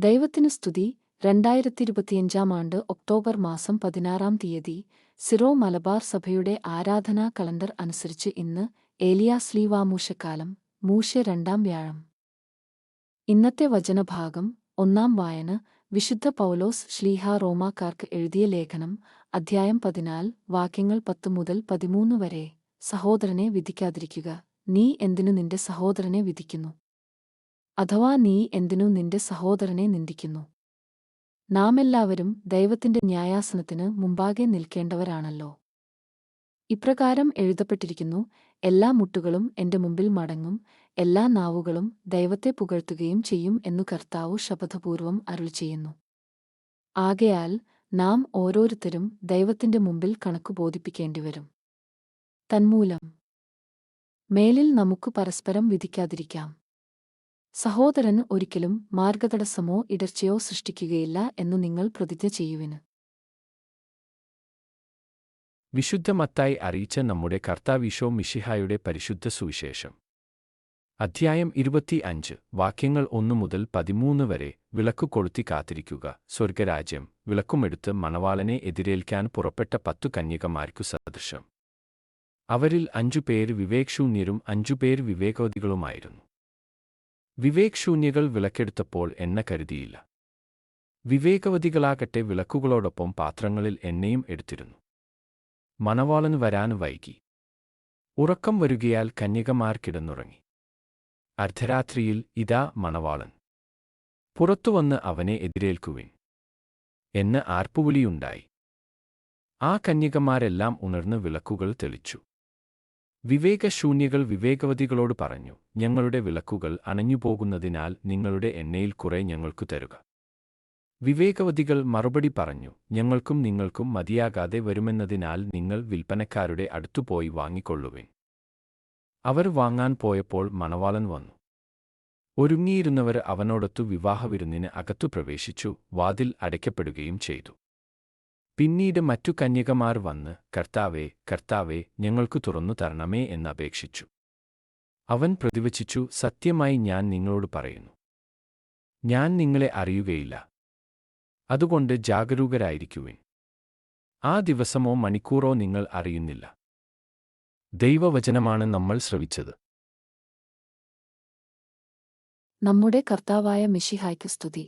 ദൈവത്തിനു സ്തുതി. 2025 ഒക്ടോബർ മാസം 16 സിറോ മലബാർ സഭയുടെ ആരാധനാ കലണ്ടർ അനുസരിച്ച് ഇന്ന് ഏലിയാ ശ്ലീവാമൂശക്കാലം മൂശ 2 വ്യാഴം. ഇന്നത്തെ വചനഭാഗം 1 വായന വിശുദ്ധ പൗലോസ് ശ്ലീഹാ റോമാക്കാർക്ക് എഴുതിയ ലേഖനം അധ്യായം 14 വാക്യങ്ങൾ 10 മുതൽ 13 വരെ. സഹോദരനെ വിധിക്കാതിരിക്കുക. നീ എന്തിനു നിന്റെ സഹോദരനെ വിധിക്കുന്നു? അഥവാ നീ എന്തിനു നിന്റെ സഹോദരനെ നിന്ദിക്കുന്നു? നാമെല്ലാവരും ദൈവത്തിന്റെ ന്യായാസനത്തിന് മുമ്പാകെ നിൽക്കേണ്ടവരാണല്ലോ. ഇപ്രകാരം എഴുതപ്പെട്ടിരിക്കുന്നു, എല്ലാ മുട്ടുകളും എന്റെ മുമ്പിൽ മടങ്ങും, എല്ലാ നാവുകളും ദൈവത്തെ പുകഴ്ത്തുകയും ചെയ്യും എന്നു കർത്താവു ശപഥപൂർവം അരുളിച്ചെയ്യുന്നു. ആകയാൽ നാം ഓരോരുത്തരും ദൈവത്തിന്റെ മുമ്പിൽ കണക്കു ബോധിപ്പിക്കേണ്ടിവരും. തന്മൂലം മേലിൽ നമുക്ക് പരസ്പരം വിധിക്കാതിരിക്കാം. സഹോദരന് ഒരിക്കലും മാർഗതടസ്സമോ ഇടർച്ചയോ സൃഷ്ടിക്കുകയില്ല എന്നു നിങ്ങൾ പ്രതിജ്ഞ ചെയ്യുവിന്. വിശുദ്ധ മത്തായി അറിയിച്ച നമ്മുടെ കർത്താവീശോ മിശിഹായുടെ പരിശുദ്ധ സുവിശേഷം. അധ്യായം 25 വാക്യങ്ങൾ 1 മുതൽ 13 വരെ. വിളക്കു കൊളുത്തി കാത്തിരിക്കുക. സ്വർഗരാജ്യം വിളക്കുമെടുത്ത് മണവാളനെ എതിരേൽക്കാൻ പുറപ്പെട്ട 10 കന്യകമാർക്കു സദൃശം. അവരിൽ 5 പേർ വിവേകശൂന്യരും 5 പേർ വിവേകവതികളുമായിരുന്നു. വിവേകശൂന്യകൾ വിളക്കെടുത്തപ്പോൾ എണ്ണ കരുതിയില്ല. വിവേകവതികളാകട്ടെ വിളക്കുകളോടൊപ്പം പാത്രങ്ങളിൽ എണ്ണയും എടുത്തിരുന്നു. മണവാളൻ വരാൻ വൈകി. ഉറക്കം വരുകയാൽ കന്യകമാർ കിടന്നുറങ്ങി. അർദ്ധരാത്രിയിൽ ഇതാ മണവാളൻ. പുറത്തുവന്ന് അവനെ എതിരേൽക്കുവിൻ എന്ന് ആർപ്പുവിളിയുണ്ടായി. ആ കന്യകമാരെല്ലാം ഉണർന്ന് വിളക്കുകൾ തെളിച്ചു. വിവേകശൂന്യകൾ വിവേകവതികളോട് പറഞ്ഞു, ഞങ്ങളുടെ വിളക്കുകൾ അണഞ്ഞുപോകുന്നതിനാൽ നിങ്ങളുടെ എണ്ണയിൽ കുറെ ഞങ്ങൾക്കു തരുക. വിവേകവതികൾ മറുപടി പറഞ്ഞു, ഞങ്ങൾക്കും നിങ്ങൾക്കും മതിയാകാതെ വരുമെന്നതിനാൽ നിങ്ങൾ വിൽപ്പനക്കാരുടെ അടുത്തുപോയി വാങ്ങിക്കൊള്ളുവിൻ. അവർ വാങ്ങാൻ പോയപ്പോൾ മണവാളൻ വന്നു. ഒരുങ്ങിയിരുന്നവർ അവനോടൊത്തു വിവാഹവിരുന്നിന് അകത്തു പ്രവേശിച്ചു. വാതിൽ അടയ്ക്കപ്പെടുകയും ചെയ്തു. പിന്നീട് മറ്റു കന്യകമാർ വന്ന്, കർത്താവേ, കർത്താവേ, ഞങ്ങൾക്കു തുറന്നു തരണമേ എന്നപേക്ഷിച്ചു. അവൻ പ്രതിവചിച്ചു, സത്യമായി ഞാൻ നിങ്ങളോട് പറയുന്നു, ഞാൻ നിങ്ങളെ അറിയുകയില്ല. അതുകൊണ്ട് ജാഗരൂകരായിരിക്കുവിൻ. ആ ദിവസമോ മണിക്കൂറോ നിങ്ങൾ അറിയുന്നില്ല. ദൈവവചനമാണ് നമ്മൾ ശ്രവിച്ചത്. നമ്മുടെ കർത്താവായ മിശിഹായ്ക്ക് സ്തുതി.